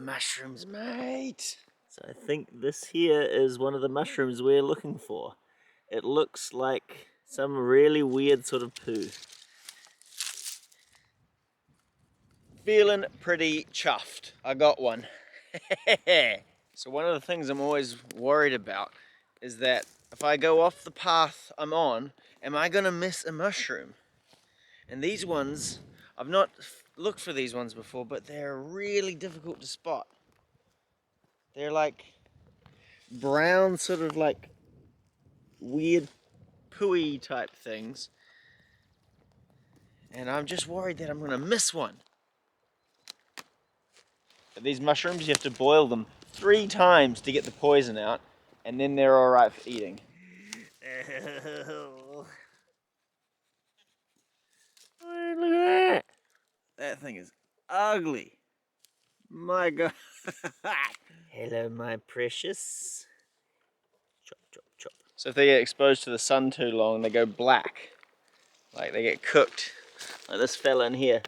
mushrooms, mate. So I think this here is one of the mushrooms we're looking for. It looks like some really weird sort of poo. Feeling pretty chuffed. I got one. So one of the things I'm always worried about is that if I go off the path I'm on, am I gonna miss a mushroom? And these ones, I've not looked for these ones before, but they're really difficult to spot. They're like brown, sort of like weird pooey type things. And I'm just worried that I'm gonna miss one. But these mushrooms, you have to boil them 3 times to get the poison out, and then they're all right for eating. Oh, look at that! That thing is ugly. My God. Hello, my precious. Chop, chop, chop. So if they get exposed to the sun too long, they go black. Like they get cooked. Like this fella in here.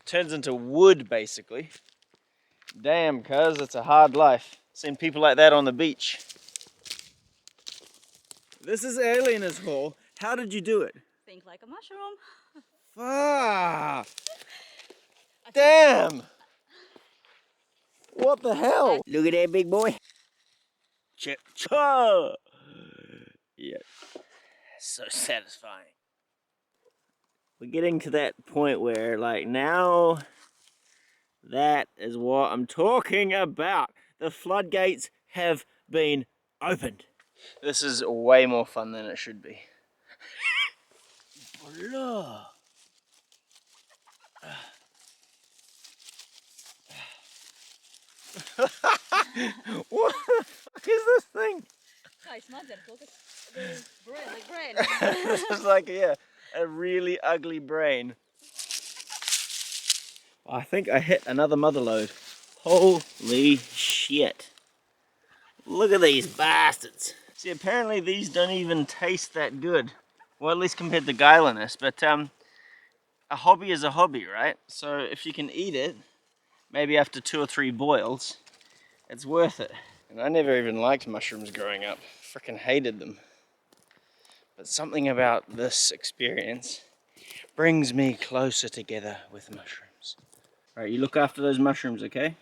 Turns into wood, basically. Damn, cuz, it's a hard life. Seen people like that on the beach. This is alien as hell. How did you do it? Think like a mushroom. Fuck! Damn! What the hell? Look at that big boy. Chip, chop! Yeah. So satisfying. We're getting to that point where, like, now that is what I'm talking about. The floodgates have been opened. This is way more fun than it should be. What the fuck is this thing? This is like, yeah, a really ugly brain. I think I hit another mother lode. Holy shit. Look at these bastards. See, apparently these don't even taste that good. Well, at least compared to guiliness, but a hobby is a hobby, right? So if you can eat it, maybe after 2 or 3 boils, it's worth it. And I never even liked mushrooms growing up. Freaking hated them. But something about this experience brings me closer together with mushrooms. All right, you look after those mushrooms, okay?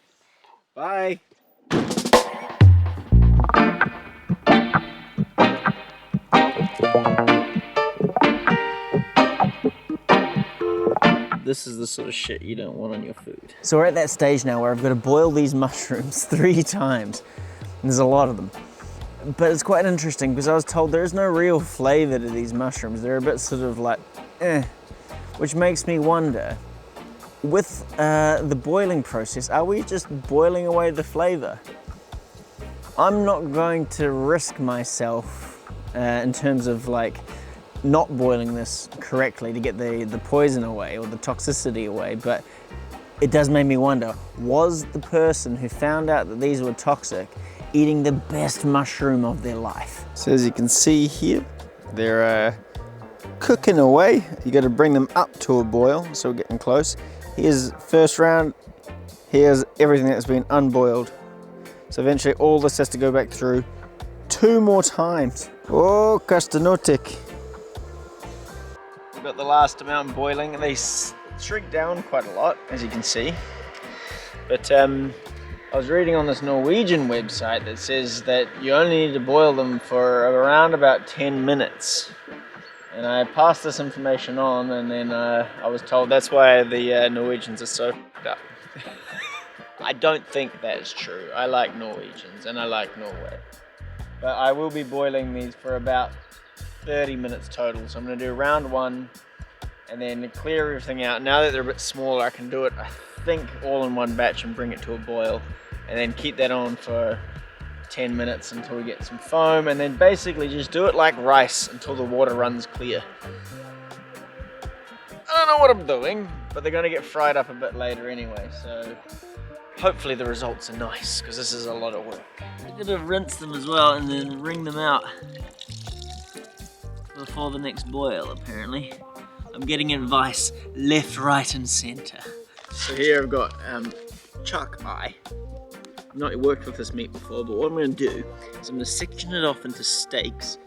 Bye. This is the sort of shit you don't want on your food. So we're at that stage now where I've got to boil these mushrooms 3 times. And there's a lot of them. But it's quite interesting because I was told there is no real flavor to these mushrooms. They're a bit sort of like, which makes me wonder, with the boiling process, are we just boiling away the flavor? I'm not going to risk myself in terms of like not boiling this correctly to get the poison away or the toxicity away, but it does make me wonder, was the person who found out that these were toxic eating the best mushroom of their life? So as you can see here, they're cooking away. You got to bring them up to a boil, so we're getting close. Here's first round, here's everything that's been unboiled. So eventually all this has to go back through 2 more times. Oh, castanotic. We've got the last amount boiling, and they shrink down quite a lot, as you can see. But I was reading on this Norwegian website that says that you only need to boil them for around about 10 minutes. And I passed this information on, and then I was told that's why the Norwegians are so f***ed up. I don't think that's true. I like Norwegians, and I like Norway. But I will be boiling these for about 30 minutes total. So I'm going to do round 1, and then clear everything out. Now that they're a bit smaller, I can do it, I think, all in one batch and bring it to a boil. And then keep that on for 10 minutes until we get some foam, and then basically just do it like rice until the water runs clear. I don't know what I'm doing, but they're going to get fried up a bit later anyway, so hopefully the results are nice, because this is a lot of work. I'm going to rinse them as well and then wring them out before the next boil, apparently. I'm getting advice left, right and center. So here I've got chuck eye. I've not worked with this meat before, but what I'm going to do is I'm going to section it off into steaks,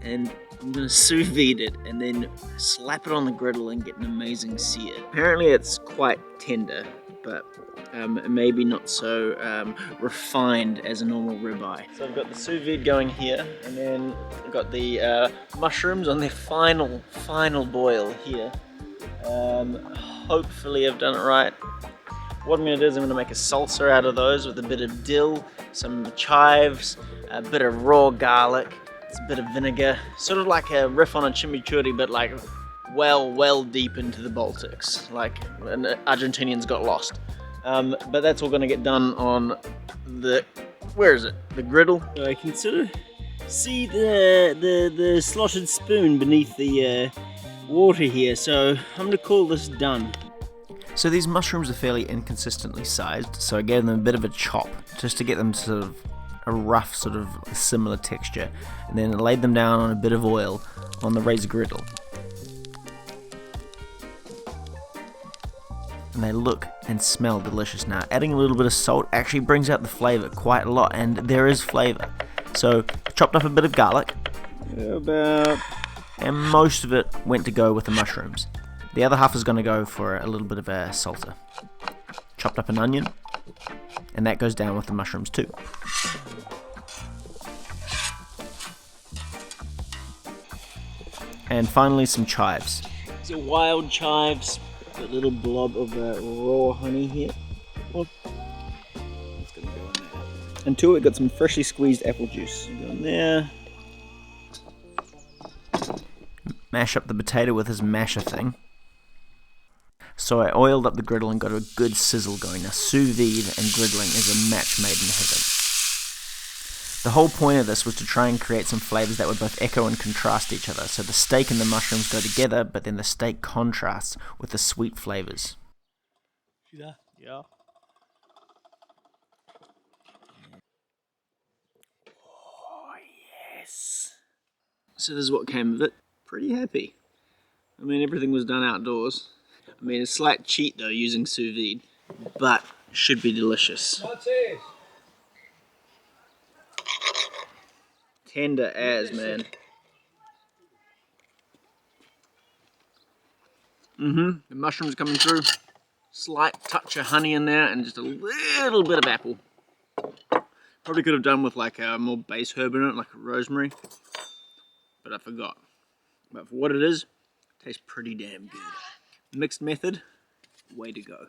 and I'm going to sous vide it and then slap it on the griddle and get an amazing sear. Apparently it's quite tender, but maybe not so refined as a normal ribeye. So I've got the sous vide going here, and then I've got the mushrooms on their final boil here. Hopefully I've done it right. What I'm going to do is I'm going to make a salsa out of those with a bit of dill, some chives, a bit of raw garlic, a bit of vinegar, sort of like a riff on a chimichurri, but like well deep into the Baltics, like an Argentinians got lost. But that's all going to get done on the, where is it? The griddle. I can sort of see the slotted spoon beneath the water here, so I'm going to call this done. So these mushrooms are fairly inconsistently sized, so I gave them a bit of a chop just to get them sort of a rough sort of similar texture, and then laid them down on a bit of oil on the Razor Griddle. And they look and smell delicious. Now adding a little bit of salt actually brings out the flavour quite a lot, and there is flavour. So chopped up a bit of garlic, and most of it went to go with the mushrooms. The other half is going to go for a little bit of a salsa. Chopped up an onion, and that goes down with the mushrooms too. And finally some chives. These are wild chives, a little blob of raw honey here. It's going to go in there. And to it, got some freshly squeezed apple juice. Go in there. Mash up the potato with his masher thing. So I oiled up the griddle and got a good sizzle going. Now sous vide and griddling is a match made in heaven. The whole point of this was to try and create some flavours that would both echo and contrast each other. So the steak and the mushrooms go together, but then the steak contrasts with the sweet flavours. Yeah. Oh yes. So this is what came of it. Pretty happy. I mean, everything was done outdoors. I mean, a slight cheat though using sous vide, but should be delicious. Tender as, man. The mushrooms coming through. Slight touch of honey in there and just a little bit of apple. Probably could have done with like a more base herb in it, like a rosemary, but I forgot. But for what it is, it tastes pretty damn good. Mixed method, way to go.